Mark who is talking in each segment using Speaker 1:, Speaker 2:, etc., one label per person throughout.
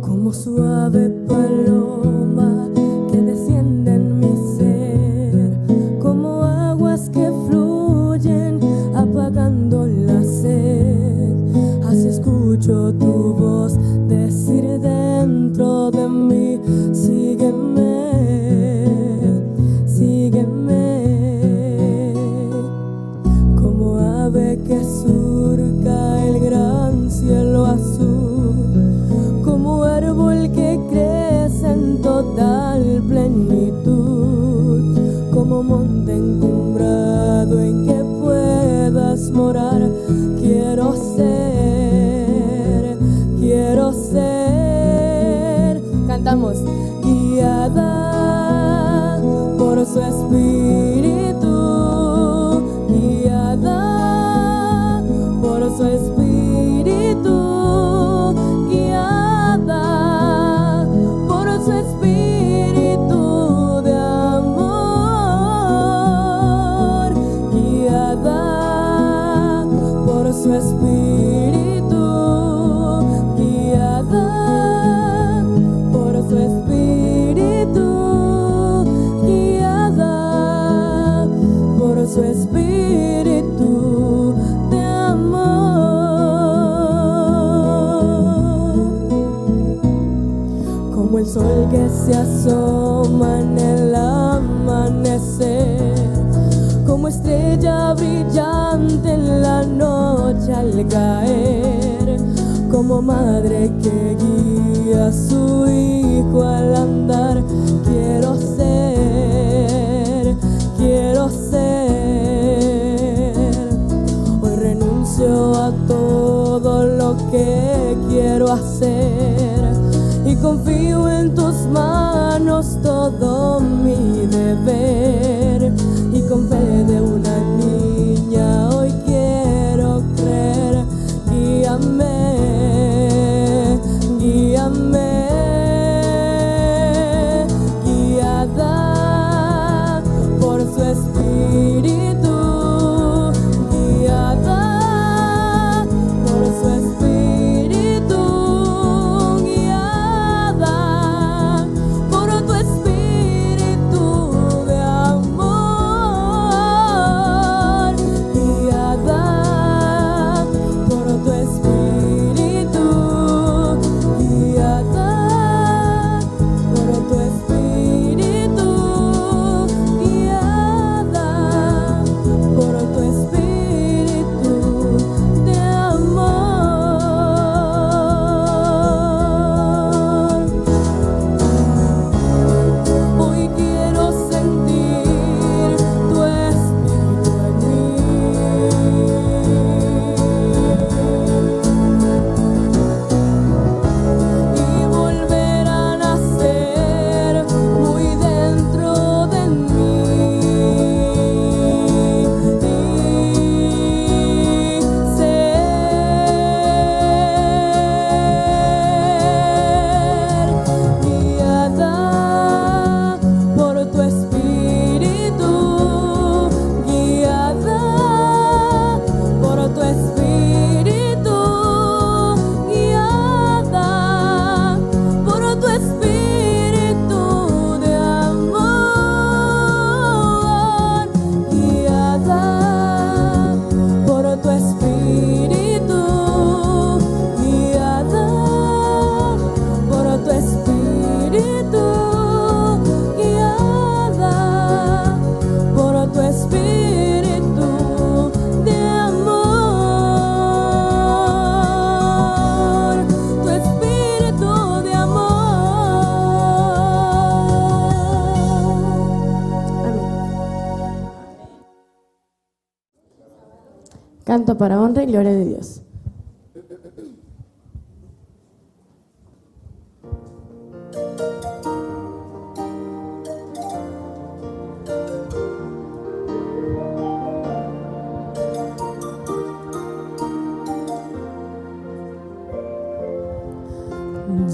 Speaker 1: Como suave paloma que desciende en mi ser, como aguas que fluyen apagando la sed. Así escucho tu voz decir dentro de mí: sígueme, sígueme. Como ave que surca el gran cielo azul, como árbol que crece en total plenitud, como monte encumbrado en que puedas morar. Quiero ser, cantamos, guiada por su espíritu, guiada por su espíritu, guiada por su espíritu de amor, guiada por su espíritu, guiada por su espíritu, guiada por su espíritu de amor. Como el sol que se asoma en el amanecer, como estrella brillante en la noche al caer, como madre que guía a su hijo al andar. Quiero ser, quiero ser. Hoy renuncio a todo lo que quiero hacer y confío en tus manos todo mi deber. Y con fe de una niña hoy quiero creer. Guíame, guíame, guiada por su espíritu, guiada por su espíritu, guiada por tu espíritu de amor, guiada por tu espíritu, guiada por tu espíritu, guiada por tu espíritu de amor. Hoy quiero sentir tu espíritu en mí y volver a nacer muy dentro de mí y ser guiada por tu espíritu, guiada por tu espíritu, guiada por tu espíritu de amor, guiada por tu espíritu, guiada por tu espíritu, guiada por tu espíritu de amor, tu espíritu de amor. Amén. Canto para honra y gloria de Dios.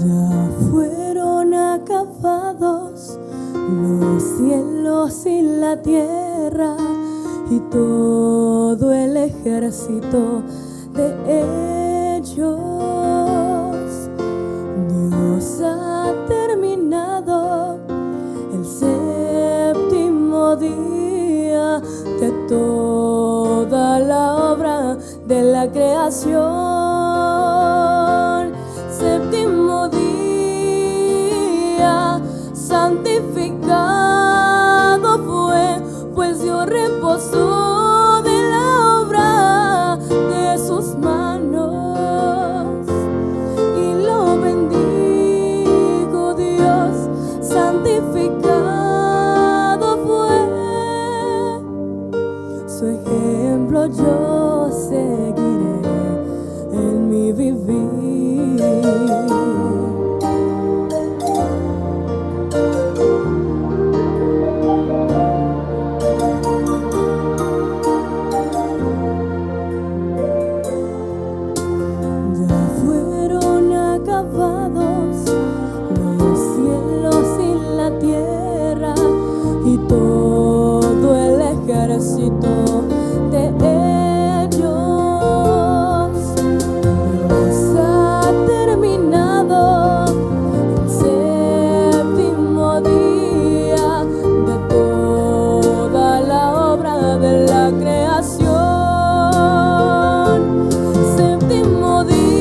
Speaker 1: Ya fueron acabados los cielos y la tierra, y todo el ejército de ellos. Dios ha terminado el séptimo día de toda la obra de la creación. Séptimo día, santificado fue, pues Dios reposó de la obra de sus manos. Y lo bendijo Dios, santificado fue. Su ejemplo yo seguiré en mi vivir. Los cielos y la tierra y todo el ejército de ellos. Dios ha terminado el séptimo día de toda la obra de la creación. Séptimo día,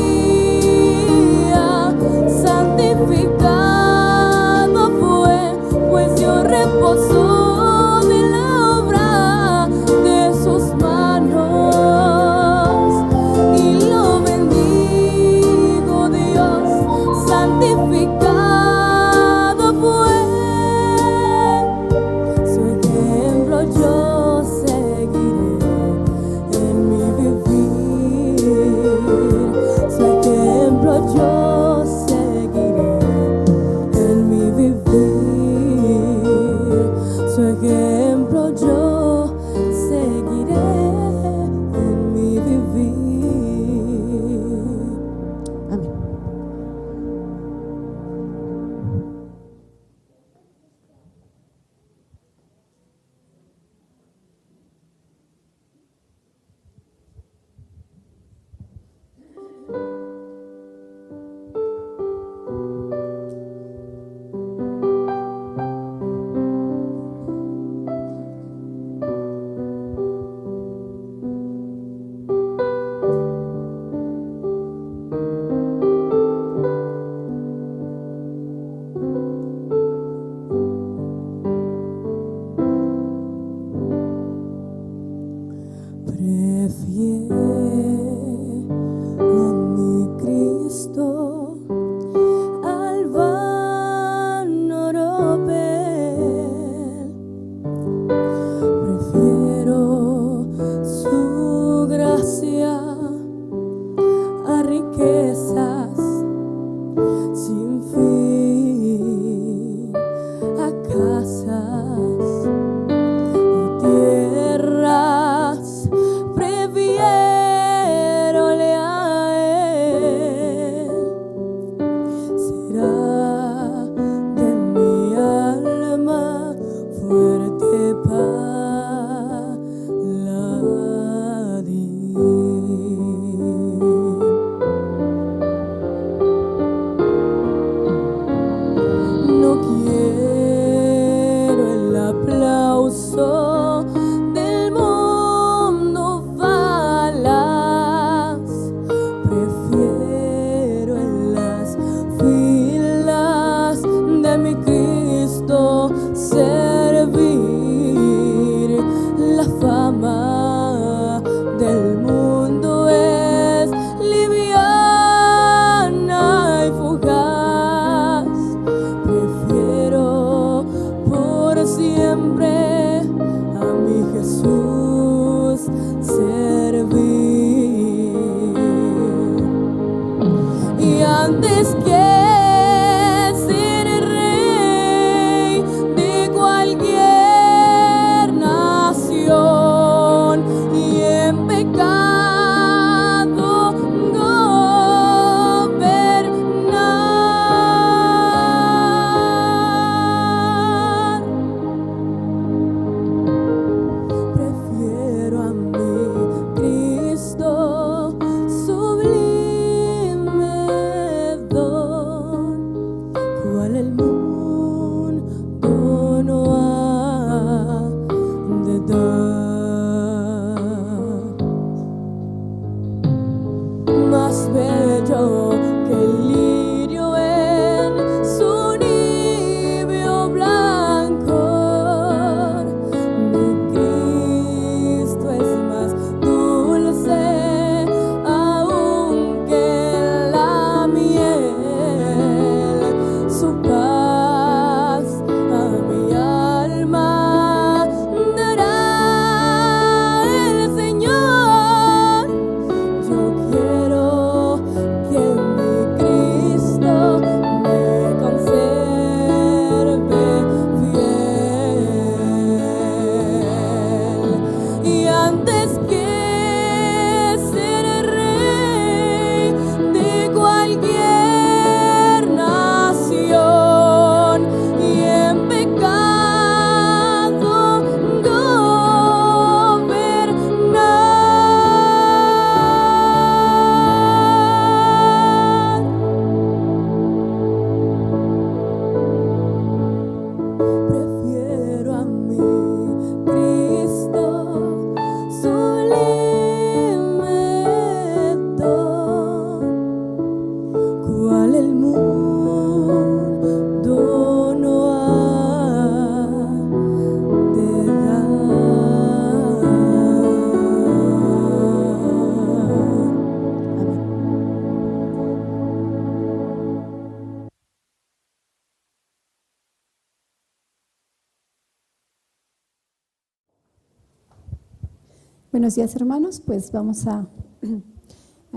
Speaker 2: Buenos días, hermanos. Pues vamos a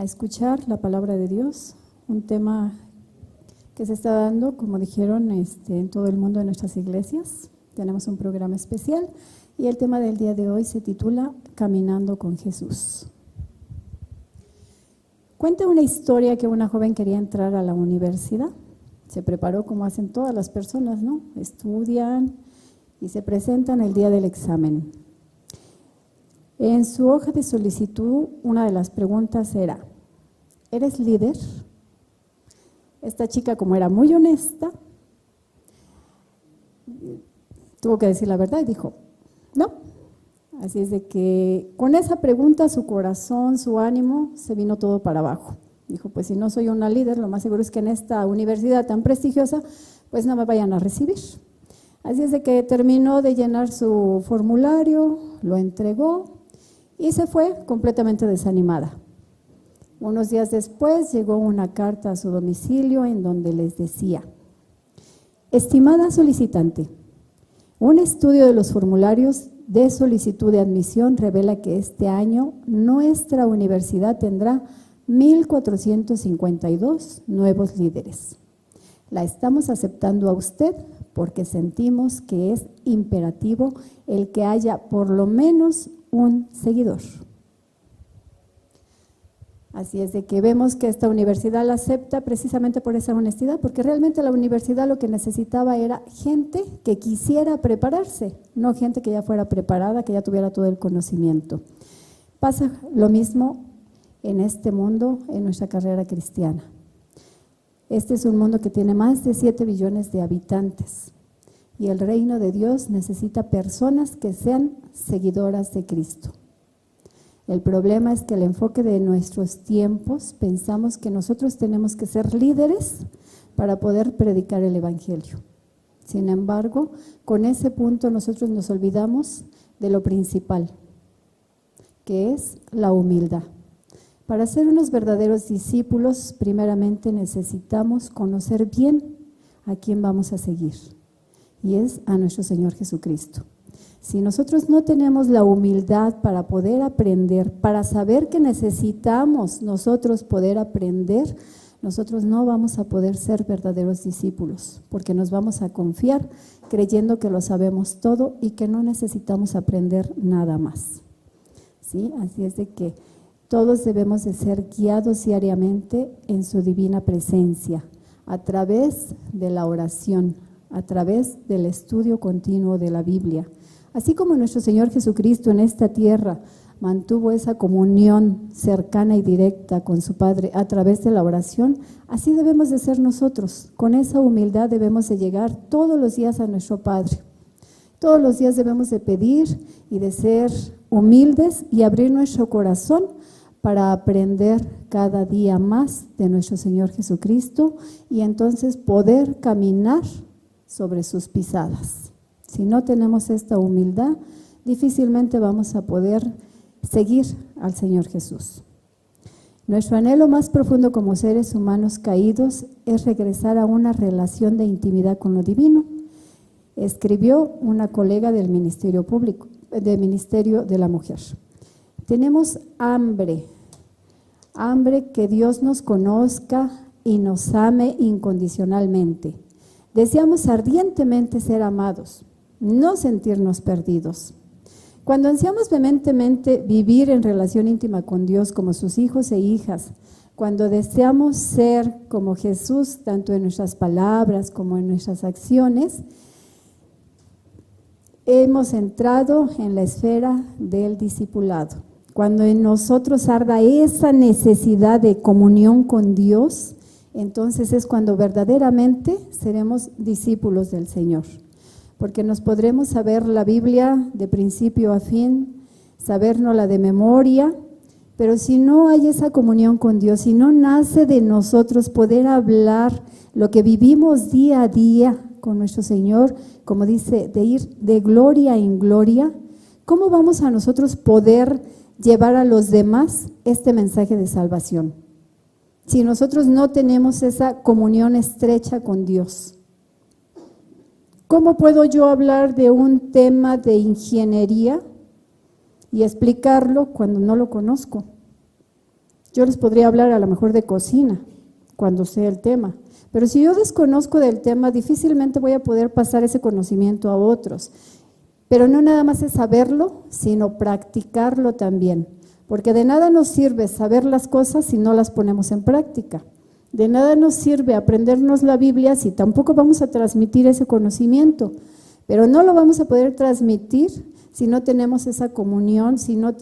Speaker 2: escuchar la palabra de Dios, un tema que se está dando, como dijeron, en todo el mundo de nuestras iglesias. Tenemos un programa especial y el tema del día de hoy se titula Caminando con Jesús. Cuenta una historia que una joven quería entrar a la universidad. Se preparó como hacen todas las personas, ¿no? Estudian y se presentan el día del examen. En su hoja de solicitud, una de las preguntas era: ¿eres líder? Esta chica, como era muy honesta, tuvo que decir la verdad y dijo, no. Así es de que con esa pregunta su corazón, su ánimo, se vino todo para abajo. Dijo, pues si no soy una líder, lo más seguro es que en esta universidad tan prestigiosa, pues no me vayan a recibir. Así es de que terminó de llenar su formulario, lo entregó y se fue completamente desanimada. Unos días después llegó una carta a su domicilio en donde les decía: estimada solicitante, un estudio de los formularios de solicitud de admisión revela que este año nuestra universidad tendrá 1,452 nuevos líderes. La estamos aceptando a usted porque sentimos que es imperativo el que haya por lo menos un seguidor. Así es de que vemos que esta universidad la acepta precisamente por esa honestidad, porque realmente la universidad lo que necesitaba era gente que quisiera prepararse, no gente que ya fuera preparada, que ya tuviera todo el conocimiento. Pasa lo mismo en este mundo, en nuestra carrera cristiana. Este es un mundo que tiene más de 7 billones de habitantes y el reino de Dios necesita personas que sean seguidoras de Cristo. El problema es que el enfoque de nuestros tiempos, pensamos que nosotros tenemos que ser líderes para poder predicar el evangelio. Sin embargo, con ese punto nosotros nos olvidamos de lo principal, que es la humildad. Para ser unos verdaderos discípulos, primeramente necesitamos conocer bien a quién vamos a seguir, y es a nuestro Señor Jesucristo. Si nosotros no tenemos la humildad para poder aprender, para saber que necesitamos nosotros poder aprender, nosotros no vamos a poder ser verdaderos discípulos, porque nos vamos a confiar creyendo que lo sabemos todo y que no necesitamos aprender nada más. ¿Sí? Así es de que todos debemos de ser guiados diariamente en su divina presencia, a través de la oración, a través del estudio continuo de la Biblia. Así como nuestro Señor Jesucristo en esta tierra mantuvo esa comunión cercana y directa con su Padre a través de la oración, así debemos de ser nosotros. Con esa humildad debemos de llegar todos los días a nuestro Padre. Todos los días debemos de pedir y de ser humildes y abrir nuestro corazón para aprender cada día más de nuestro Señor Jesucristo y entonces poder caminar sobre sus pisadas. Si no tenemos esta humildad, difícilmente vamos a poder seguir al Señor Jesús. Nuestro anhelo más profundo como seres humanos caídos es regresar a una relación de intimidad con lo divino. Escribió una colega del Ministerio Público, del Ministerio de la Mujer. Tenemos hambre que Dios nos conozca y nos ame incondicionalmente. Deseamos ardientemente ser amados, no sentirnos perdidos. Cuando ansiamos vehementemente vivir en relación íntima con Dios como sus hijos e hijas, cuando deseamos ser como Jesús, tanto en nuestras palabras como en nuestras acciones, hemos entrado en la esfera del discipulado. Cuando en nosotros arda esa necesidad de comunión con Dios, entonces es cuando verdaderamente seremos discípulos del Señor. Porque nos podremos saber la Biblia de principio a fin, sabérnosla de memoria, pero si no hay esa comunión con Dios, si no nace de nosotros poder hablar lo que vivimos día a día con nuestro Señor, como dice, de ir de gloria en gloria, ¿cómo vamos a nosotros poder llevar a los demás este mensaje de salvación? Si nosotros no tenemos esa comunión estrecha con Dios. ¿Cómo puedo yo hablar de un tema de ingeniería y explicarlo cuando no lo conozco. Yo les podría hablar a lo mejor de cocina, cuando sé el tema, pero si yo desconozco del tema, difícilmente voy a poder pasar ese conocimiento a otros. Pero no nada más es saberlo, sino practicarlo también, porque de nada nos sirve saber las cosas si no las ponemos en práctica. De nada nos sirve aprendernos la Biblia si tampoco vamos a transmitir ese conocimiento, pero no lo vamos a poder transmitir si no tenemos esa comunión, si no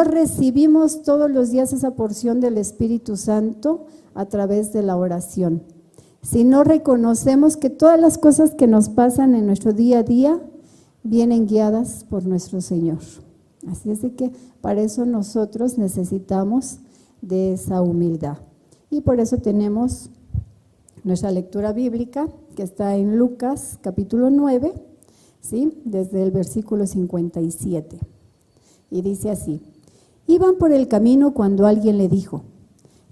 Speaker 2: recibimos todos los días esa porción del Espíritu Santo a través de la oración. Si no reconocemos que todas las cosas que nos pasan en nuestro día a día vienen guiadas por nuestro Señor. Así es de que para eso nosotros necesitamos de esa humildad. Y por eso tenemos nuestra lectura bíblica que está en Lucas capítulo 9, ¿sí? Desde el versículo 57. Y dice así: iban por el camino cuando alguien le dijo: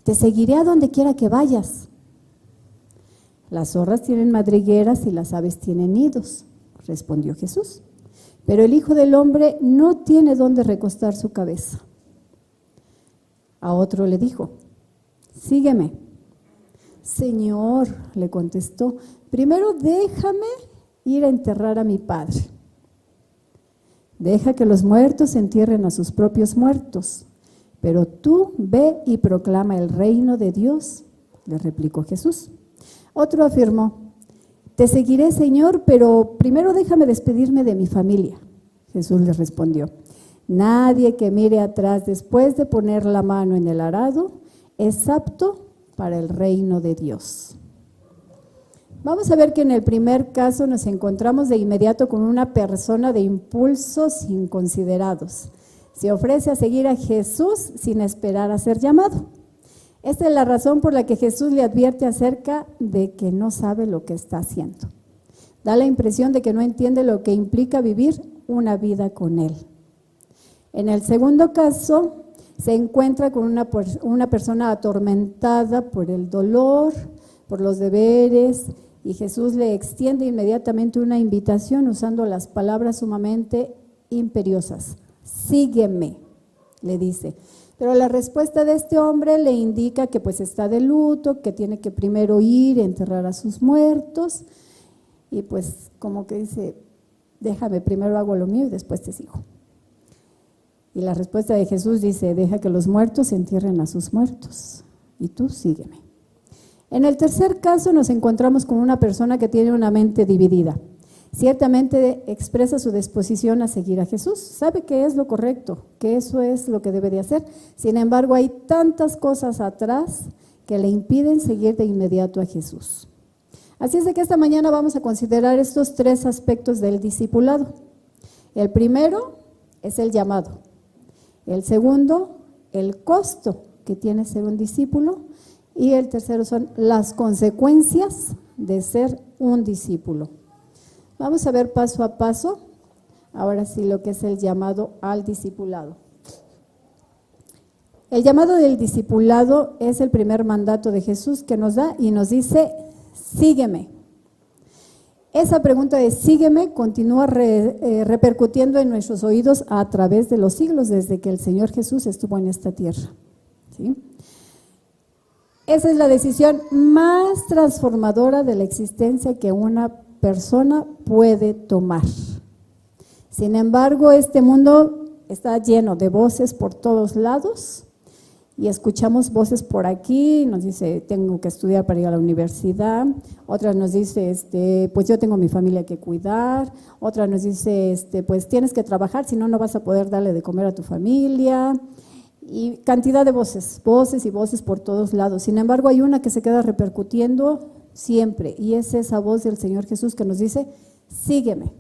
Speaker 2: te seguiré a donde quiera que vayas. Las zorras tienen madrigueras y las aves tienen nidos, respondió Jesús, pero el Hijo del Hombre no tiene dónde recostar su cabeza. A otro le dijo: sígueme. Señor, le contestó, primero déjame ir a enterrar a mi padre. Deja que los muertos entierren a sus propios muertos, pero tú ve y proclama el reino de Dios, le replicó Jesús. Otro afirmó: te seguiré, Señor, pero primero déjame despedirme de mi familia. Jesús le respondió: nadie que mire atrás después de poner la mano en el arado es apto para el reino de Dios. Vamos a ver que en el primer caso nos encontramos de inmediato con una persona de impulsos inconsiderados. Se ofrece a seguir a Jesús sin esperar a ser llamado. Esta es la razón por la que Jesús le advierte acerca de que no sabe lo que está haciendo. Da la impresión de que no entiende lo que implica vivir una vida con Él. En el segundo caso, se encuentra con una persona atormentada por el dolor, por los deberes, y Jesús le extiende inmediatamente una invitación usando las palabras sumamente imperiosas. Sígueme, le dice. Pero la respuesta de este hombre le indica que pues está de luto, que tiene que primero ir a enterrar a sus muertos, y pues como que dice, déjame, primero hago lo mío y después te sigo. Y la respuesta de Jesús dice: deja que los muertos entierren a sus muertos y tú sígueme. En el tercer caso nos encontramos con una persona que tiene una mente dividida. Ciertamente expresa su disposición a seguir a Jesús, sabe que es lo correcto, que eso es lo que debe de hacer. Sin embargo, hay tantas cosas atrás que le impiden seguir de inmediato a Jesús. Así es de que esta mañana vamos a considerar estos tres aspectos del discipulado. El primero es el llamado. El segundo, el costo que tiene ser un discípulo. Y el tercero son las consecuencias de ser un discípulo. Vamos a ver paso a paso, ahora sí, lo que es el llamado al discipulado. El llamado del discipulado es el primer mandato de Jesús que nos da y nos dice: sígueme. Esa pregunta de sígueme continúa repercutiendo en nuestros oídos a través de los siglos, desde que el Señor Jesús estuvo en esta tierra, ¿sí? Esa es la decisión más transformadora de la existencia que una persona puede tomar. Sin embargo, este mundo está lleno de voces por todos lados y escuchamos voces por aquí, nos dice: tengo que estudiar para ir a la universidad. Otra nos dice: pues yo tengo mi familia que cuidar. Otra nos dice: pues tienes que trabajar, si no, no vas a poder darle de comer a tu familia. Y cantidad de voces y voces por todos lados. Sin embargo, hay una que se queda repercutiendo siempre, y es esa voz del Señor Jesús que nos dice: sígueme,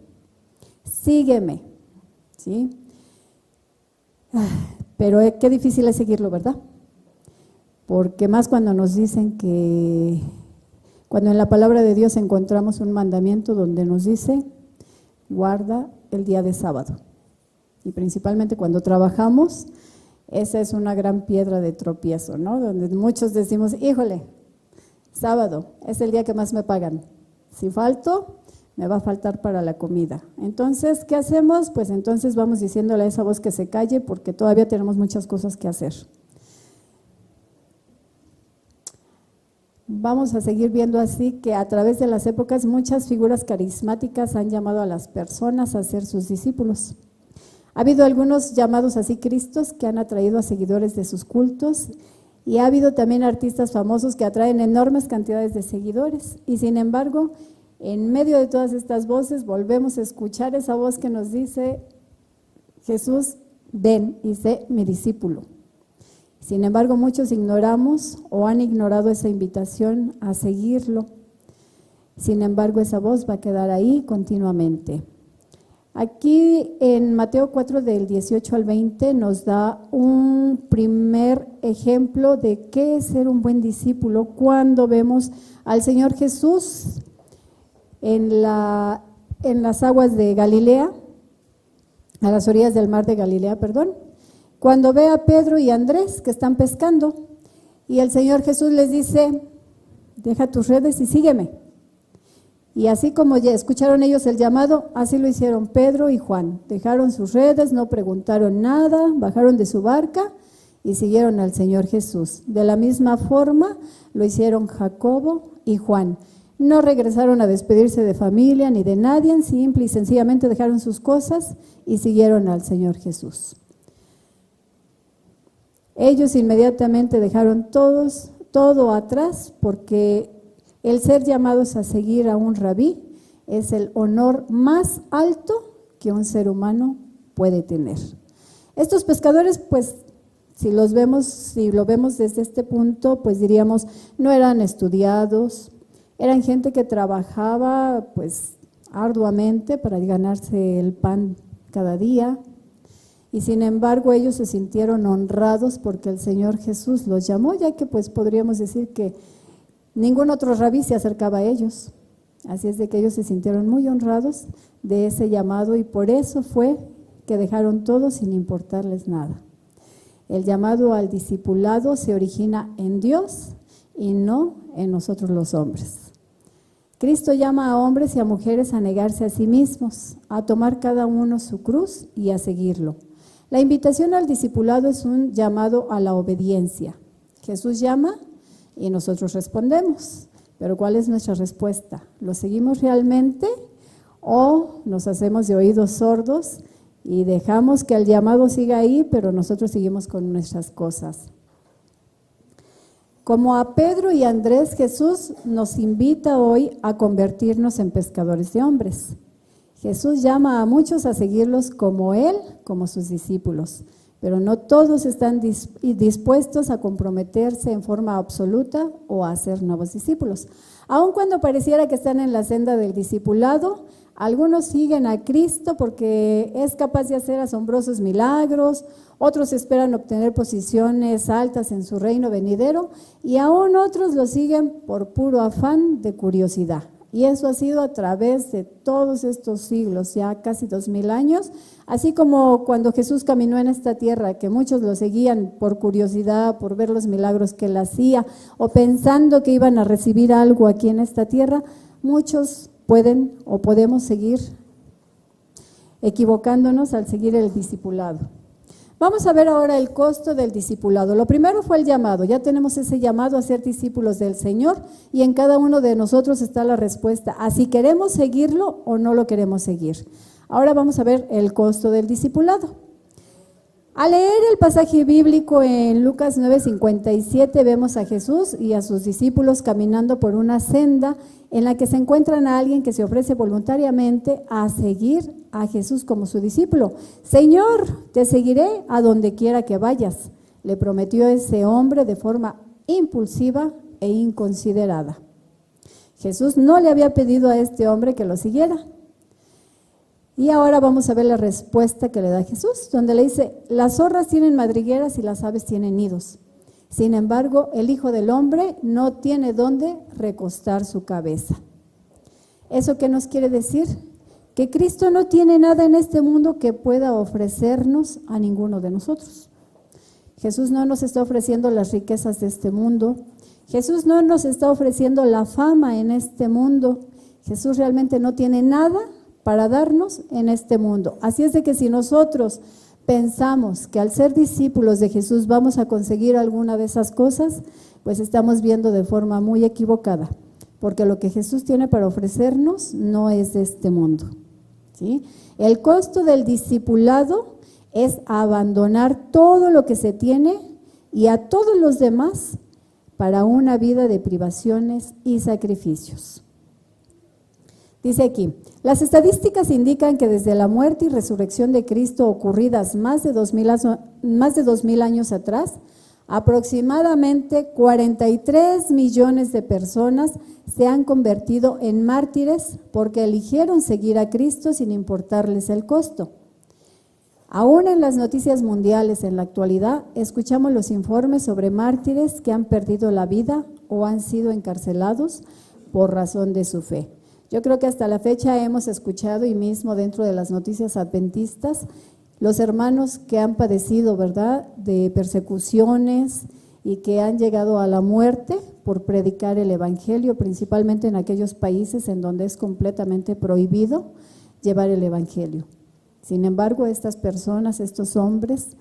Speaker 2: sígueme, ¿sí? Pero qué difícil es seguirlo, ¿verdad? Porque más cuando nos dicen cuando en la palabra de Dios encontramos un mandamiento donde nos dice: guarda el día de sábado. Y principalmente cuando trabajamos, esa es una gran piedra de tropiezo, ¿no? Donde muchos decimos: híjole, sábado es el día que más me pagan. Si falto, me va a faltar para la comida. Entonces, ¿qué hacemos? Pues entonces vamos diciéndole a esa voz que se calle porque todavía tenemos muchas cosas que hacer. Vamos a seguir viendo así que a través de las épocas muchas figuras carismáticas han llamado a las personas a ser sus discípulos. Ha habido algunos llamados así Cristos que han atraído a seguidores de sus cultos y ha habido también artistas famosos que atraen enormes cantidades de seguidores y sin embargo, en medio de todas estas voces volvemos a escuchar esa voz que nos dice: Jesús, ven y sé mi discípulo. Sin embargo, muchos ignoramos o han ignorado esa invitación a seguirlo. Sin embargo, esa voz va a quedar ahí continuamente. Aquí en Mateo 4 del 18 al 20 nos da un primer ejemplo de qué es ser un buen discípulo cuando vemos al Señor Jesús en las aguas de Galilea, a las orillas del mar de Galilea, cuando ve a Pedro y Andrés que están pescando y el Señor Jesús les dice: deja tus redes y sígueme. Y así como ya escucharon ellos el llamado, así lo hicieron Pedro y Juan. Dejaron sus redes, no preguntaron nada, bajaron de su barca y siguieron al Señor Jesús. De la misma forma lo hicieron Jacobo y Juan. No regresaron a despedirse de familia ni de nadie, simple y sencillamente dejaron sus cosas y siguieron al Señor Jesús. Ellos inmediatamente dejaron todo atrás porque el ser llamados a seguir a un rabí es el honor más alto que un ser humano puede tener. Estos pescadores, pues, si lo vemos desde este punto, pues diríamos, no eran estudiados, eran gente que trabajaba, pues, arduamente para ganarse el pan cada día. Y sin embargo, ellos se sintieron honrados porque el Señor Jesús los llamó, ya que, pues, podríamos decir que ningún otro rabí se acercaba a ellos. Así es de que ellos se sintieron muy honrados de ese llamado y por eso fue que dejaron todo sin importarles nada. El llamado al discipulado se origina en Dios y no en nosotros los hombres. Cristo llama a hombres y a mujeres a negarse a sí mismos, a tomar cada uno su cruz y a seguirlo. La invitación al discipulado es un llamado a la obediencia. Jesús llama y nosotros respondemos. Pero ¿cuál es nuestra respuesta? ¿Lo seguimos realmente o nos hacemos de oídos sordos y dejamos que el llamado siga ahí, pero nosotros seguimos con nuestras cosas? Como a Pedro y Andrés, Jesús nos invita hoy a convertirnos en pescadores de hombres. Jesús llama a muchos a seguirlos como Él, como sus discípulos. Pero no todos están dispuestos a comprometerse en forma absoluta o a ser nuevos discípulos. Aun cuando pareciera que están en la senda del discipulado, algunos siguen a Cristo porque es capaz de hacer asombrosos milagros, otros esperan obtener posiciones altas en su reino venidero y aún otros lo siguen por puro afán de curiosidad. Y eso ha sido a través de todos estos siglos, ya casi 2000 años, así como cuando Jesús caminó en esta tierra, que muchos lo seguían por curiosidad, por ver los milagros que él hacía, o pensando que iban a recibir algo aquí en esta tierra, muchos pueden o podemos seguir equivocándonos al seguir el discipulado. Vamos a ver ahora el costo del discipulado. Lo primero fue el llamado. Ya tenemos ese llamado a ser discípulos del Señor y en cada uno de nosotros está la respuesta a si queremos seguirlo o no lo queremos seguir. Ahora vamos a ver el costo del discipulado. Al leer el pasaje bíblico en Lucas 9:57 vemos a Jesús y a sus discípulos caminando por una senda en la que se encuentran a alguien que se ofrece voluntariamente a seguir a Jesús como su discípulo. Señor, te seguiré a donde quiera que vayas, le prometió ese hombre de forma impulsiva e inconsiderada. Jesús no le había pedido a este hombre que lo siguiera. Y ahora vamos a ver la respuesta que le da Jesús, donde le dice: las zorras tienen madrigueras y las aves tienen nidos. Sin embargo, el Hijo del Hombre no tiene dónde recostar su cabeza. ¿Eso qué nos quiere decir? Que Cristo no tiene nada en este mundo que pueda ofrecernos a ninguno de nosotros. Jesús no nos está ofreciendo las riquezas de este mundo. Jesús no nos está ofreciendo la fama en este mundo. Jesús realmente no tiene nada para darnos en este mundo. Así es de que si nosotros pensamos que al ser discípulos de Jesús vamos a conseguir alguna de esas cosas, pues estamos viendo de forma muy equivocada, porque lo que Jesús tiene para ofrecernos no es de este mundo, ¿sí? El costo del discipulado es abandonar todo lo que se tiene y a todos los demás para una vida de privaciones y sacrificios. Dice aquí, las estadísticas indican que desde la muerte y resurrección de Cristo ocurridas más de 2000 años atrás, aproximadamente 43 millones de personas se han convertido en mártires porque eligieron seguir a Cristo sin importarles el costo. Aún en las noticias mundiales en la actualidad, escuchamos los informes sobre mártires que han perdido la vida o han sido encarcelados por razón de su fe. Yo creo que hasta la fecha hemos escuchado, y mismo dentro de las noticias adventistas, los hermanos que han padecido, ¿verdad?, de persecuciones y que han llegado a la muerte por predicar el evangelio, principalmente en aquellos países en donde es completamente prohibido llevar el evangelio. Sin embargo, estas personas, estos hombres,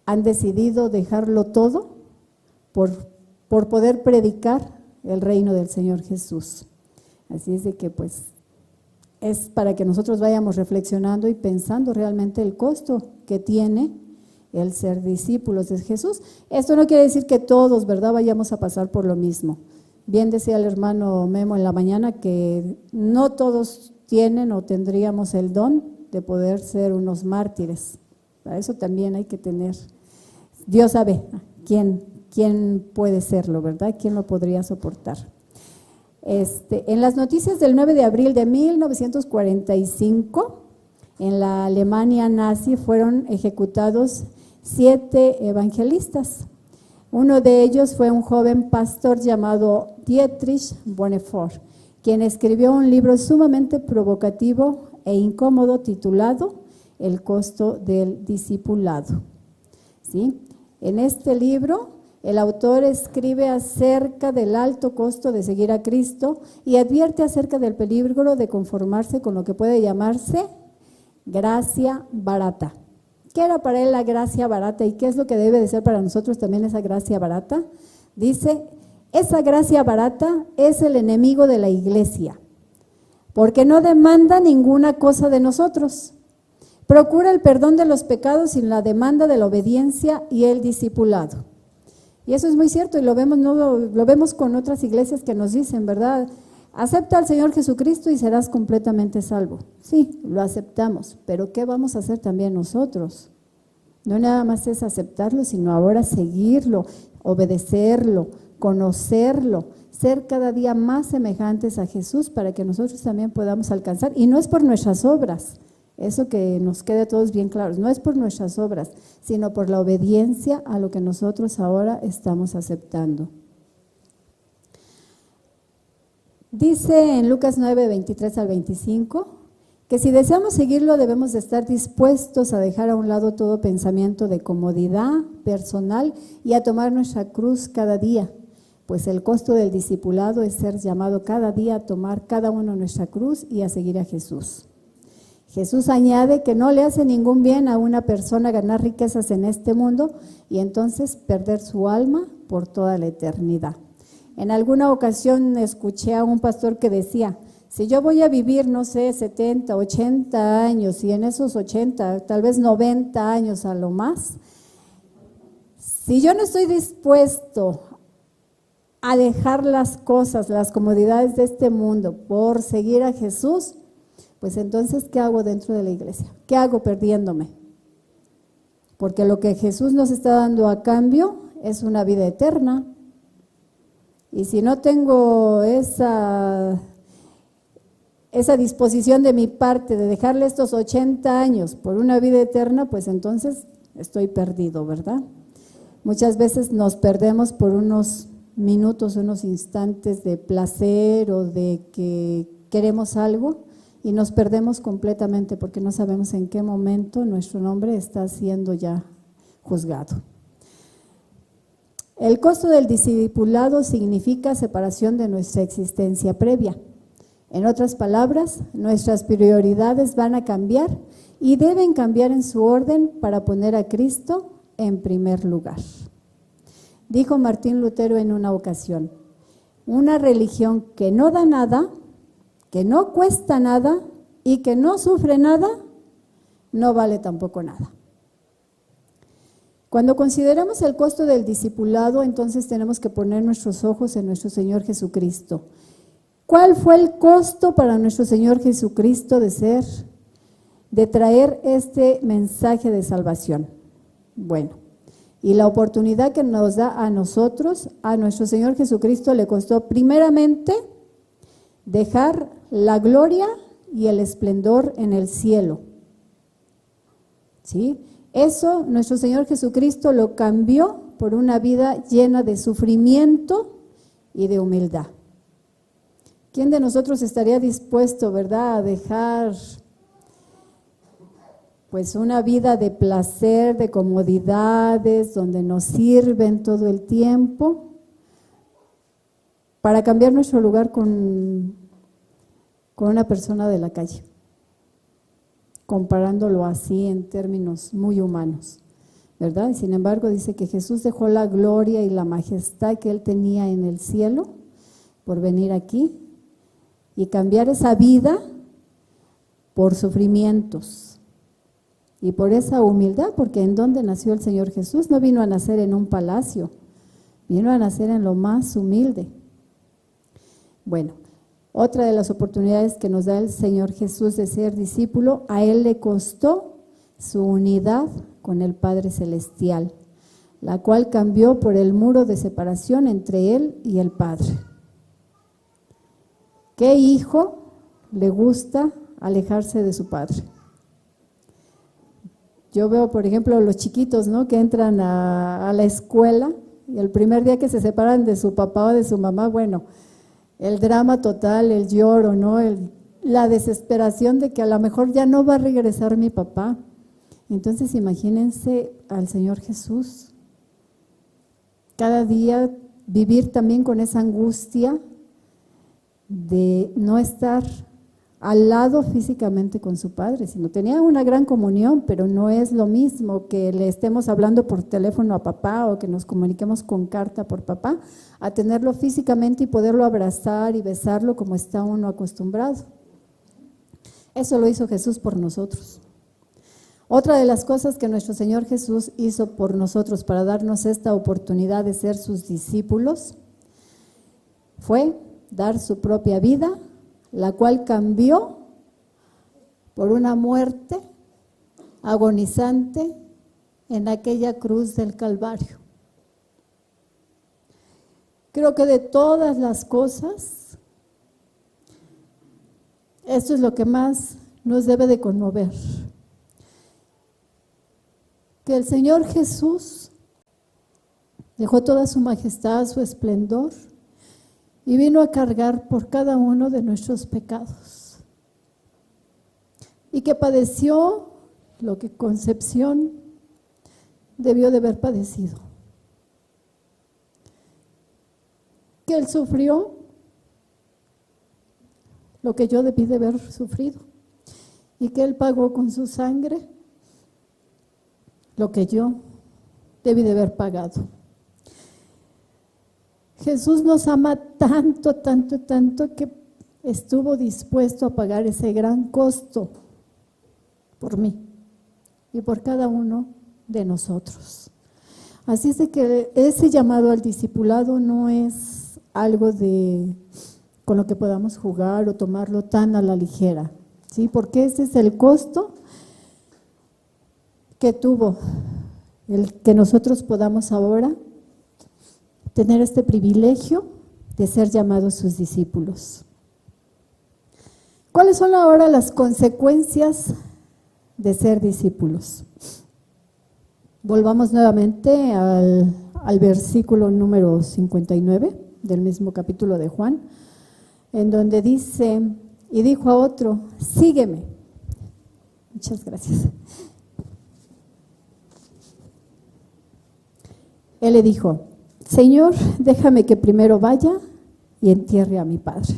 Speaker 2: han decidido dejarlo todo por poder predicar el reino del Señor Jesús. Así es de que pues es para que nosotros vayamos reflexionando y pensando realmente el costo que tiene el ser discípulos de Jesús. Esto no quiere decir que todos, ¿verdad?, vayamos a pasar por lo mismo. Bien decía el hermano Memo en la mañana que no todos tienen o tendríamos el don de poder ser unos mártires. Para eso también hay que tener, Dios sabe quién puede serlo, ¿verdad?, quién lo podría soportar. En las noticias del 9 de abril de 1945, en la Alemania nazi fueron ejecutados 7 evangelistas. Uno de ellos fue un joven pastor llamado Dietrich Bonhoeffer, quien escribió un libro sumamente provocativo e incómodo titulado El costo del discipulado. ¿Sí? En este libro, el autor escribe acerca del alto costo de seguir a Cristo y advierte acerca del peligro de conformarse con lo que puede llamarse gracia barata. ¿Qué era para él la gracia barata y qué es lo que debe de ser para nosotros también esa gracia barata? Dice, esa gracia barata es el enemigo de la iglesia, porque no demanda ninguna cosa de nosotros. Procura el perdón de los pecados sin la demanda de la obediencia y el discipulado. Y eso es muy cierto y lo vemos con otras iglesias que nos dicen, ¿verdad? Acepta al Señor Jesucristo y serás completamente salvo. Sí, lo aceptamos, pero ¿qué vamos a hacer también nosotros? No nada más es aceptarlo, sino ahora seguirlo, obedecerlo, conocerlo, ser cada día más semejantes a Jesús para que nosotros también podamos alcanzar. Y no es por nuestras obras, eso que nos quede a todos bien claros, no es por nuestras obras, sino por la obediencia a lo que nosotros ahora estamos aceptando. Dice en Lucas 9, 23 al 25, que si deseamos seguirlo debemos de estar dispuestos a dejar a un lado todo pensamiento de comodidad personal y a tomar nuestra cruz cada día, pues el costo del discipulado es ser llamado cada día a tomar cada uno nuestra cruz y a seguir a Jesús. Jesús añade que no le hace ningún bien a una persona ganar riquezas en este mundo y entonces perder su alma por toda la eternidad. En alguna ocasión escuché a un pastor que decía, si yo voy a vivir, no sé, 70, 80 años y en esos 80, tal vez 90 años a lo más, si yo no estoy dispuesto a dejar las cosas, las comodidades de este mundo por seguir a Jesús, pues entonces, ¿qué hago dentro de la iglesia? ¿Qué hago perdiéndome? Porque lo que Jesús nos está dando a cambio es una vida eterna. Y si no tengo esa disposición de mi parte de dejarle estos 80 años por una vida eterna, pues entonces estoy perdido, ¿verdad? Muchas veces nos perdemos por unos minutos, unos instantes de placer o de que queremos algo, y nos perdemos completamente porque no sabemos en qué momento nuestro nombre está siendo ya juzgado. El costo del discipulado significa separación de nuestra existencia previa. En otras palabras, nuestras prioridades van a cambiar y deben cambiar en su orden para poner a Cristo en primer lugar. Dijo Martín Lutero en una ocasión, una religión que no da nada, que no cuesta nada y que no sufre nada, no vale tampoco nada. Cuando consideramos el costo del discipulado, entonces tenemos que poner nuestros ojos en nuestro Señor Jesucristo. ¿Cuál fue el costo para nuestro Señor Jesucristo de traer este mensaje de salvación? Bueno, y la oportunidad que nos da a nosotros, a nuestro Señor Jesucristo le costó primeramente dejar la gloria y el esplendor en el cielo. ¿Sí? Eso nuestro Señor Jesucristo lo cambió por una vida llena de sufrimiento y de humildad. ¿Quién de nosotros estaría dispuesto, verdad, a dejar pues una vida de placer, de comodidades, donde nos sirven todo el tiempo, para cambiar nuestro lugar con una persona de la calle? Comparándolo así en términos muy humanos, ¿verdad? Y sin embargo dice que Jesús dejó la gloria y la majestad que Él tenía en el cielo por venir aquí y cambiar esa vida por sufrimientos y por esa humildad, porque ¿en dónde nació el Señor Jesús? No vino a nacer en un palacio, vino a nacer en lo más humilde. Bueno, otra de las oportunidades que nos da el Señor Jesús de ser discípulo, a Él le costó su unidad con el Padre Celestial, la cual cambió por el muro de separación entre Él y el Padre. ¿Qué hijo le gusta alejarse de su padre? Yo veo, por ejemplo, los chiquitos, ¿no?, que entran a la escuela y el primer día que se separan de su papá o de su mamá, bueno, el drama total, el lloro, ¿no?, la desesperación de que a lo mejor ya no va a regresar mi papá. Entonces imagínense al Señor Jesús, cada día vivir también con esa angustia de no estar al lado físicamente con su padre, sino tenía una gran comunión, pero no es lo mismo que le estemos hablando por teléfono a papá o que nos comuniquemos con carta por papá, a tenerlo físicamente y poderlo abrazar y besarlo como está uno acostumbrado. Eso lo hizo Jesús por nosotros. Otra de las cosas que nuestro Señor Jesús hizo por nosotros para darnos esta oportunidad de ser sus discípulos fue dar su propia vida, la cual cambió por una muerte agonizante en aquella cruz del Calvario. Creo que de todas las cosas, esto es lo que más nos debe de conmover. Que el Señor Jesús dejó toda su majestad, su esplendor, y vino a cargar por cada uno de nuestros pecados. Y que padeció lo que Concepción debió de haber padecido. Que Él sufrió lo que yo debí de haber sufrido. Y que Él pagó con su sangre lo que yo debí de haber pagado. Jesús nos ama tanto, tanto, tanto que estuvo dispuesto a pagar ese gran costo por mí y por cada uno de nosotros. Así es de que ese llamado al discipulado no es algo con lo que podamos jugar o tomarlo tan a la ligera, ¿sí? Porque ese es el costo que tuvo el que nosotros podamos ahora tener este privilegio de ser llamados sus discípulos. ¿Cuáles son ahora las consecuencias de ser discípulos? Volvamos nuevamente al versículo número 59 del mismo capítulo de Juan, en donde dice, y dijo a otro, sígueme. Muchas gracias. Él le dijo, Señor, déjame que primero vaya y entierre a mi padre.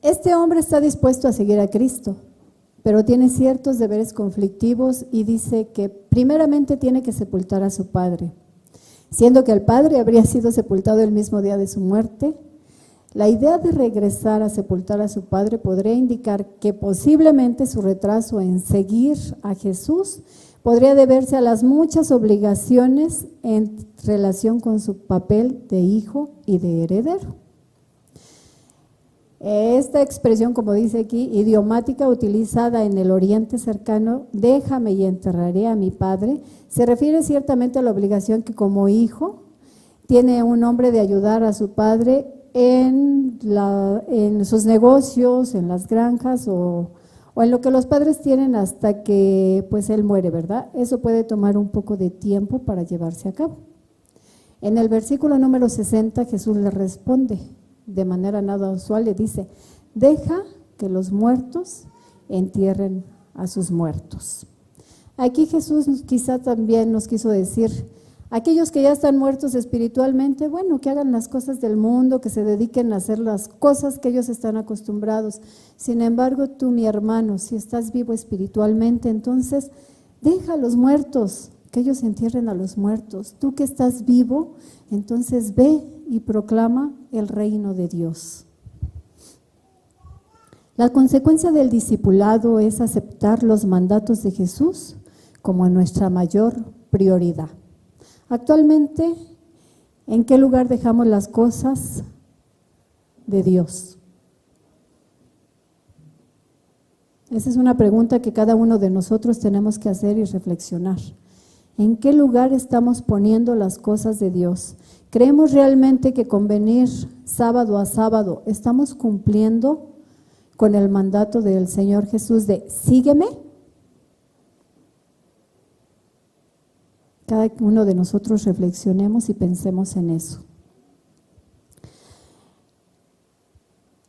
Speaker 2: Este hombre está dispuesto a seguir a Cristo, pero tiene ciertos deberes conflictivos y dice que primeramente tiene que sepultar a su padre. Siendo que el padre habría sido sepultado el mismo día de su muerte, la idea de regresar a sepultar a su padre podría indicar que posiblemente su retraso en seguir a Jesús podría deberse a las muchas obligaciones en relación con su papel de hijo y de heredero. Esta expresión, como dice aquí, idiomática utilizada en el Oriente cercano, déjame y enterraré a mi padre, se refiere ciertamente a la obligación que como hijo tiene un hombre de ayudar a su padre en sus negocios, en las granjas o en lo que los padres tienen hasta que pues él muere, ¿verdad? Eso puede tomar un poco de tiempo para llevarse a cabo. En el versículo número 60 Jesús le responde de manera nada usual, le dice, deja que los muertos entierren a sus muertos. Aquí Jesús quizá también nos quiso decir, aquellos que ya están muertos espiritualmente, bueno, que hagan las cosas del mundo, que se dediquen a hacer las cosas que ellos están acostumbrados. Sin embargo, tú, mi hermano, si estás vivo espiritualmente, entonces deja a los muertos, que ellos entierren a los muertos. Tú que estás vivo, entonces ve y proclama el reino de Dios. La consecuencia del discipulado es aceptar los mandatos de Jesús como nuestra mayor prioridad. Actualmente, ¿en qué lugar dejamos las cosas de Dios? Esa es una pregunta que cada uno de nosotros tenemos que hacer y reflexionar. ¿En qué lugar estamos poniendo las cosas de Dios? ¿Creemos realmente que con venir sábado a sábado estamos cumpliendo con el mandato del Señor Jesús de sígueme? Cada uno de nosotros reflexionemos y pensemos en eso.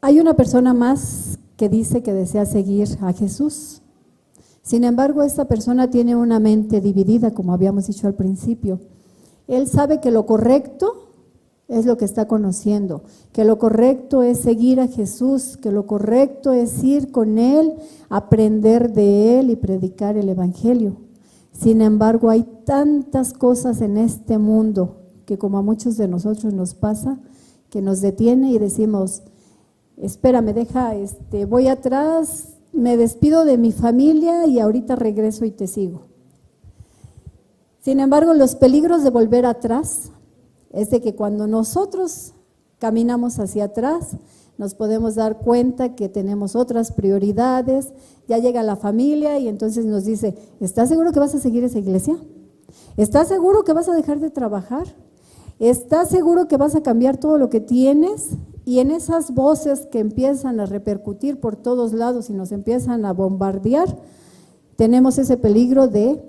Speaker 2: Hay una persona más que dice que desea seguir a Jesús. Sin embargo, esta persona tiene una mente dividida, como habíamos dicho al principio. Él sabe que lo correcto es lo que está conociendo, que lo correcto es seguir a Jesús, que lo correcto es ir con Él, aprender de Él y predicar el Evangelio. Sin embargo, hay tantas cosas en este mundo que como a muchos de nosotros nos pasa, que nos detiene y decimos, espérame, voy atrás, me despido de mi familia y ahorita regreso y te sigo. Sin embargo, los peligros de volver atrás es de que cuando nosotros caminamos hacia atrás, nos podemos dar cuenta que tenemos otras prioridades, ya llega la familia y entonces nos dice, ¿estás seguro que vas a seguir esa iglesia? ¿Estás seguro que vas a dejar de trabajar? ¿Estás seguro que vas a cambiar todo lo que tienes? Y en esas voces que empiezan a repercutir por todos lados y nos empiezan a bombardear, tenemos ese peligro de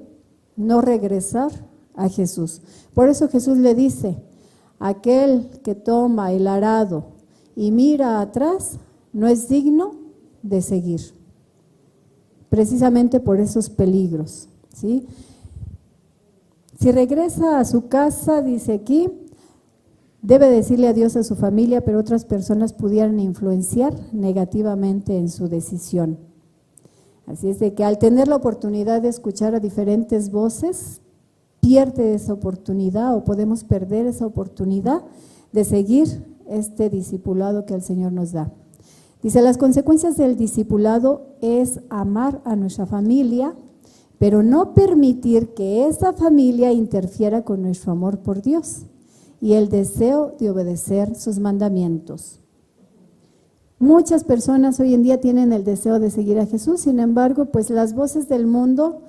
Speaker 2: no regresar a Jesús. Por eso Jesús le dice, aquel que toma el arado y mira atrás, no es digno de seguir. Precisamente por esos peligros, ¿sí? Si regresa a su casa, dice aquí, debe decirle adiós a su familia, pero otras personas pudieran influenciar negativamente en su decisión. Así es de que al tener la oportunidad de escuchar a diferentes voces, pierde esa oportunidad o podemos perder esa oportunidad de seguir este discipulado que el Señor nos da. Dice, las consecuencias del discipulado es amar a nuestra familia, pero no permitir que esa familia interfiera con nuestro amor por Dios y el deseo de obedecer sus mandamientos. Muchas personas hoy en día tienen el deseo de seguir a Jesús, sin embargo, pues las voces del mundo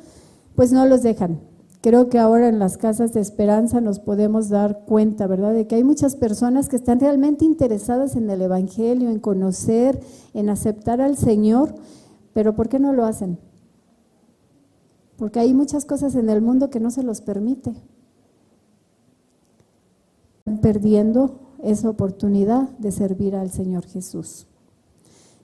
Speaker 2: pues no los dejan. Creo que ahora en las casas de esperanza nos podemos dar cuenta, ¿verdad?, de que hay muchas personas que están realmente interesadas en el Evangelio, en conocer, en aceptar al Señor, pero ¿por qué no lo hacen? Porque hay muchas cosas en el mundo que no se los permite. Están perdiendo esa oportunidad de servir al Señor Jesús.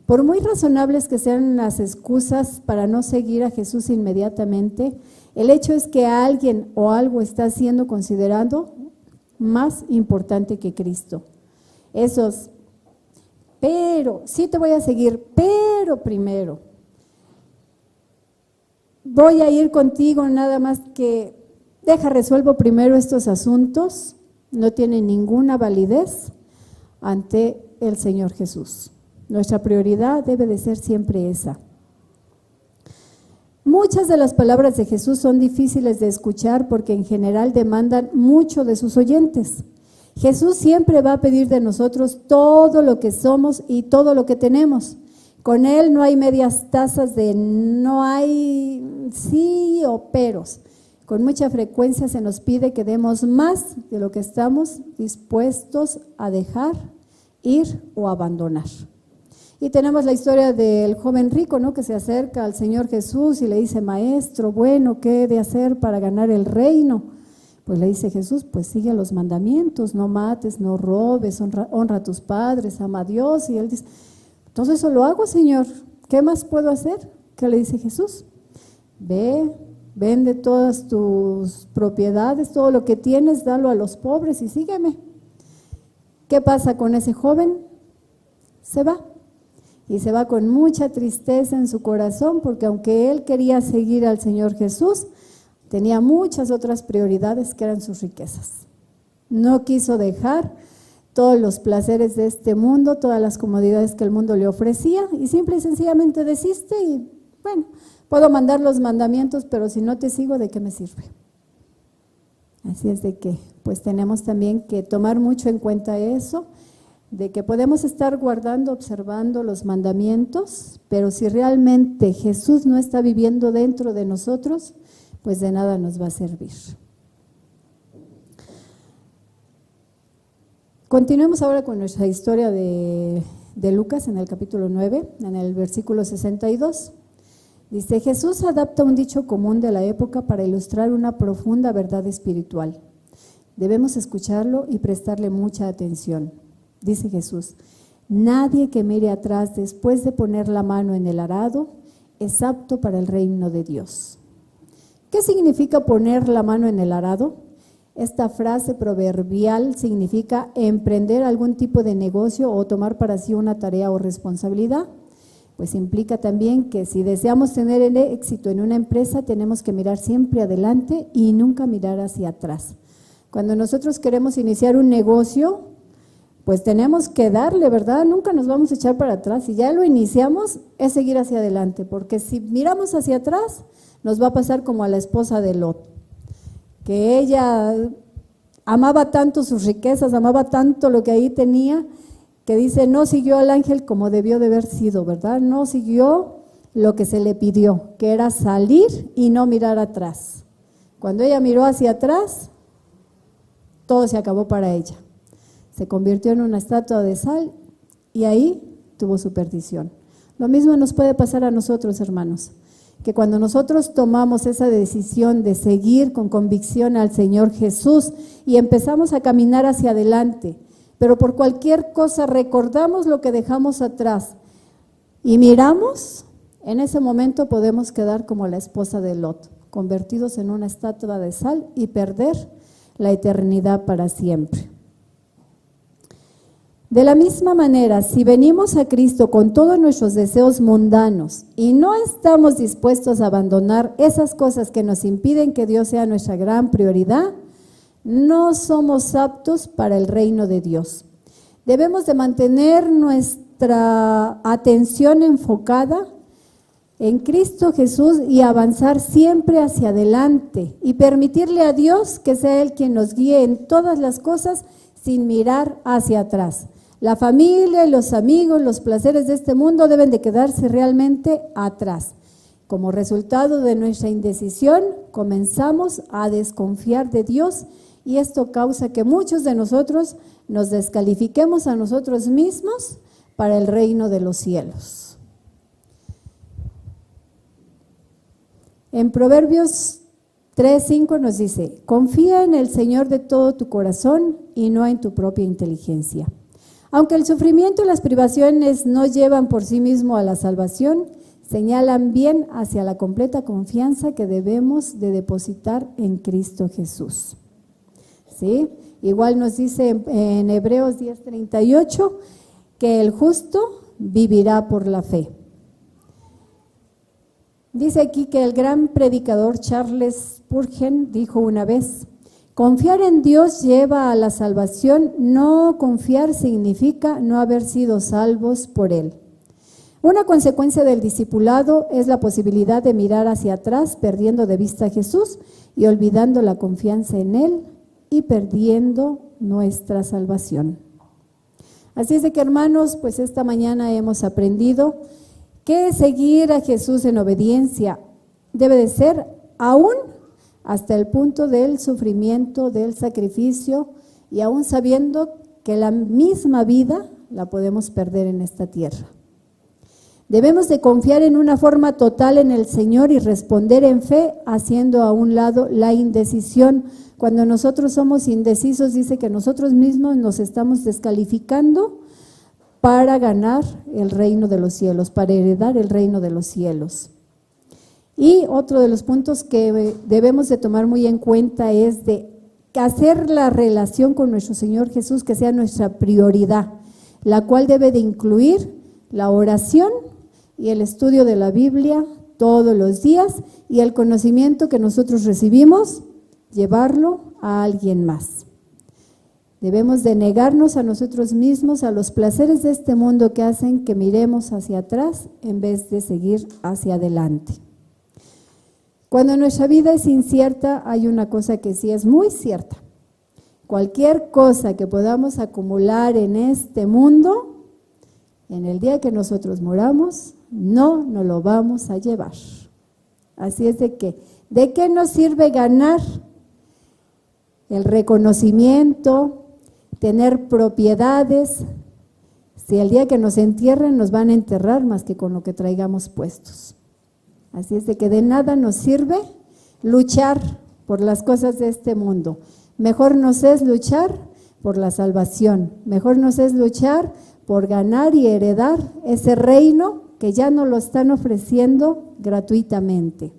Speaker 2: Por muy razonables que sean las excusas para no seguir a Jesús inmediatamente, el hecho es que alguien o algo está siendo considerado más importante que Cristo. Esos pero, sí te voy a seguir, pero primero, voy a ir contigo, nada más que resuelvo primero estos asuntos, no tienen ninguna validez ante el Señor Jesús. Nuestra prioridad debe de ser siempre esa. Muchas de las palabras de Jesús son difíciles de escuchar porque en general demandan mucho de sus oyentes. Jesús siempre va a pedir de nosotros todo lo que somos y todo lo que tenemos. Con Él no hay medias tazas no hay sí o peros. Con mucha frecuencia se nos pide que demos más de lo que estamos dispuestos a dejar, ir o abandonar. Y tenemos la historia del joven rico, ¿no?, que se acerca al Señor Jesús y le dice: Maestro, bueno, ¿qué he de hacer para ganar el reino? Pues le dice Jesús: pues sigue los mandamientos, no mates, no robes, honra a tus padres, ama a Dios. Y él dice: todo eso lo hago, Señor, ¿qué más puedo hacer? ¿Qué le dice Jesús? Ve, vende todas tus propiedades, todo lo que tienes, dalo a los pobres y sígueme. ¿Qué pasa con ese joven? Se va. Y se va con mucha tristeza en su corazón, porque aunque él quería seguir al Señor Jesús, tenía muchas otras prioridades que eran sus riquezas. No quiso dejar todos los placeres de este mundo, todas las comodidades que el mundo le ofrecía, y simple y sencillamente desiste y, bueno, puedo mandar los mandamientos, pero si no te sigo, ¿de qué me sirve? Así es de que, pues tenemos también que tomar mucho en cuenta eso, de que podemos estar guardando, observando los mandamientos, pero si realmente Jesús no está viviendo dentro de nosotros, pues de nada nos va a servir. Continuemos ahora con nuestra historia de Lucas en el capítulo 9, en el versículo 62. Dice: Jesús adapta un dicho común de la época para ilustrar una profunda verdad espiritual. Debemos escucharlo y prestarle mucha atención. Dice Jesús: nadie que mire atrás después de poner la mano en el arado es apto para el reino de Dios. ¿Qué significa poner la mano en el arado? Esta frase proverbial significa emprender algún tipo de negocio o tomar para sí una tarea o responsabilidad. Pues implica también que si deseamos tener el éxito en una empresa, tenemos que mirar siempre adelante y nunca mirar hacia atrás. Cuando nosotros queremos iniciar un negocio, pues tenemos que darle, ¿verdad? Nunca nos vamos a echar para atrás. Si ya lo iniciamos, es seguir hacia adelante, porque si miramos hacia atrás, nos va a pasar como a la esposa de Lot, que ella amaba tanto sus riquezas, amaba tanto lo que ahí tenía, que dice, no siguió al ángel como debió de haber sido, ¿verdad? No siguió lo que se le pidió, que era salir y no mirar atrás. Cuando ella miró hacia atrás, todo se acabó para ella. Se convirtió en una estatua de sal y ahí tuvo su perdición. Lo mismo nos puede pasar a nosotros, hermanos, que cuando nosotros tomamos esa decisión de seguir con convicción al Señor Jesús y empezamos a caminar hacia adelante, pero por cualquier cosa recordamos lo que dejamos atrás y miramos, en ese momento podemos quedar como la esposa de Lot, convertidos en una estatua de sal y perder la eternidad para siempre. De la misma manera, si venimos a Cristo con todos nuestros deseos mundanos y no estamos dispuestos a abandonar esas cosas que nos impiden que Dios sea nuestra gran prioridad, no somos aptos para el reino de Dios. Debemos de mantener nuestra atención enfocada en Cristo Jesús y avanzar siempre hacia adelante y permitirle a Dios que sea Él quien nos guíe en todas las cosas sin mirar hacia atrás. La familia y los amigos, los placeres de este mundo deben de quedarse realmente atrás. Como resultado de nuestra indecisión, comenzamos a desconfiar de Dios y esto causa que muchos de nosotros nos descalifiquemos a nosotros mismos para el reino de los cielos. En Proverbios 3:5 nos dice: confía en el Señor de todo tu corazón y no en tu propia inteligencia. Aunque el sufrimiento y las privaciones no llevan por sí mismo a la salvación, señalan bien hacia la completa confianza que debemos de depositar en Cristo Jesús. ¿Sí? Igual nos dice en Hebreos 10:38 que el justo vivirá por la fe. Dice aquí que el gran predicador Charles Spurgeon dijo una vez: confiar en Dios lleva a la salvación, no confiar significa no haber sido salvos por Él. Una consecuencia del discipulado es la posibilidad de mirar hacia atrás, perdiendo de vista a Jesús y olvidando la confianza en Él y perdiendo nuestra salvación. Así es de que, hermanos, pues esta mañana hemos aprendido que seguir a Jesús en obediencia debe de ser aún hasta el punto del sufrimiento, del sacrificio, y aún sabiendo que la misma vida la podemos perder en esta tierra. Debemos de confiar en una forma total en el Señor y responder en fe, haciendo a un lado la indecisión. Cuando nosotros somos indecisos, dice que nosotros mismos nos estamos descalificando para ganar el reino de los cielos, para heredar el reino de los cielos. Y otro de los puntos que debemos de tomar muy en cuenta es de hacer la relación con nuestro Señor Jesús que sea nuestra prioridad, la cual debe de incluir la oración y el estudio de la Biblia todos los días, y el conocimiento que nosotros recibimos, llevarlo a alguien más. Debemos de negarnos a nosotros mismos, a los placeres de este mundo que hacen que miremos hacia atrás en vez de seguir hacia adelante. Cuando nuestra vida es incierta, hay una cosa que sí es muy cierta. Cualquier cosa que podamos acumular en este mundo, en el día que nosotros moramos, no nos lo vamos a llevar. Así es ¿de qué nos sirve ganar el reconocimiento, tener propiedades, si el día que nos entierren nos van a enterrar más que con lo que traigamos puestos? Así es de nada nos sirve luchar por las cosas de este mundo. Mejor nos es luchar por la salvación, mejor nos es luchar por ganar y heredar ese reino que ya nos lo están ofreciendo gratuitamente.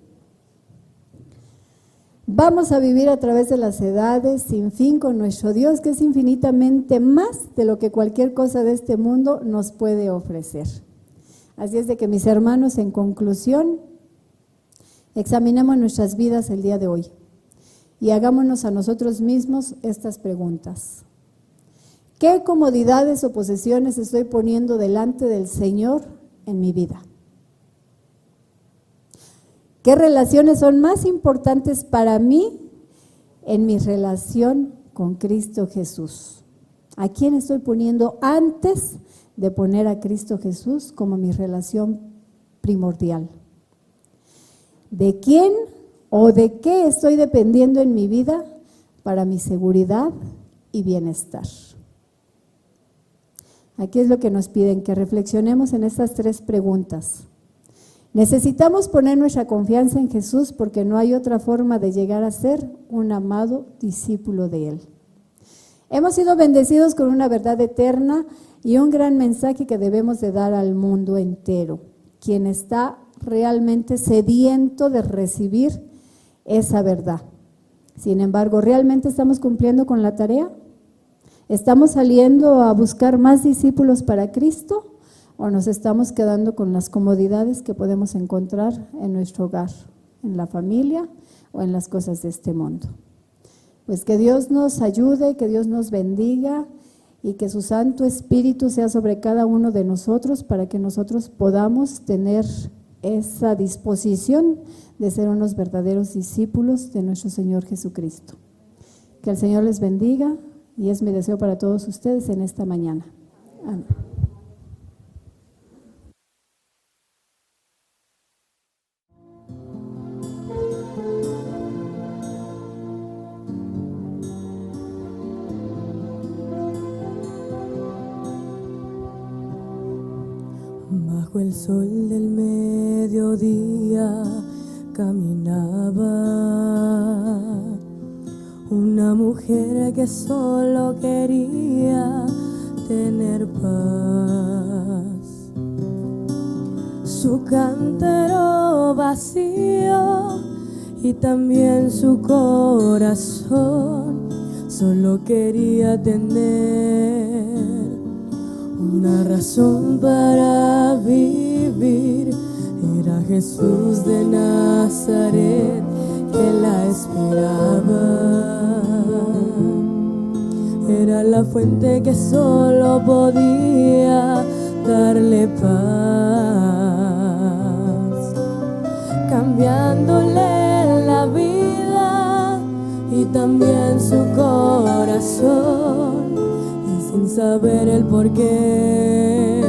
Speaker 2: Vamos a vivir a través de las edades sin fin con nuestro Dios, que es infinitamente más de lo que cualquier cosa de este mundo nos puede ofrecer. Así es de que, mis hermanos, en conclusión, examinemos nuestras vidas el día de hoy y hagámonos a nosotros mismos estas preguntas. ¿Qué comodidades o posesiones estoy poniendo delante del Señor en mi vida? ¿Qué relaciones son más importantes para mí en mi relación con Cristo Jesús? ¿A quién estoy poniendo antes de poner a Cristo Jesús como mi relación primordial? ¿De quién o de qué estoy dependiendo en mi vida para mi seguridad y bienestar? Aquí es lo que nos piden, que reflexionemos en estas tres preguntas. Necesitamos poner nuestra confianza en Jesús porque no hay otra forma de llegar a ser un amado discípulo de Él. Hemos sido bendecidos con una verdad eterna y un gran mensaje que debemos de dar al mundo entero, quien está realmente sediento de recibir esa verdad. Sin embargo, ¿realmente estamos cumpliendo con la tarea? ¿Estamos saliendo a buscar más discípulos para Cristo o nos estamos quedando con las comodidades que podemos encontrar en nuestro hogar, en la familia o en las cosas de este mundo? Pues que Dios nos ayude, que Dios nos bendiga y que su Santo Espíritu sea sobre cada uno de nosotros para que nosotros podamos tener esa disposición de ser unos verdaderos discípulos de nuestro Señor Jesucristo. Que el Señor les bendiga y es mi deseo para todos ustedes en esta mañana. Amén.
Speaker 1: Bajo el sol del mediodía caminaba una mujer que solo quería tener paz. Su cántaro vacío y también su corazón solo quería tener un una razón para vivir. Era Jesús de Nazaret que la esperaba. Era la fuente que solo podía darle paz, cambiándole la vida y también su corazón. Y sin saber el porqué,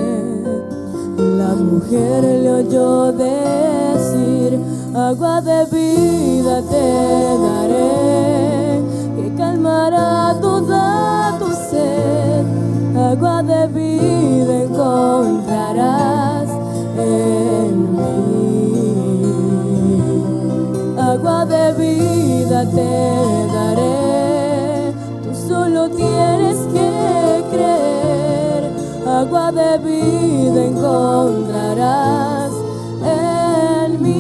Speaker 1: la mujer le oyó decir: agua de vida te daré, que calmará toda tu sed. Agua de vida encontrarás en mí. Agua de vida te daré, tú solo tienes que creer. Agua de vida encontrarás en mí.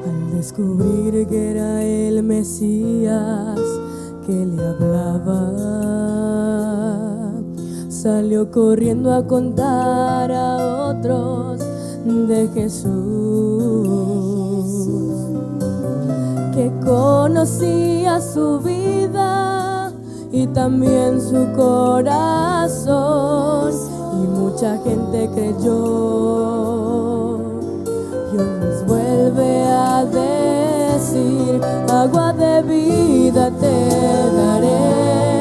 Speaker 1: Al descubrir que era el Mesías que le hablaba, salió corriendo a contar a otros de Jesús, que conocía su vida y también su corazón, y mucha gente creyó. Y hoy nos vuelve a decir: agua de vida te daré,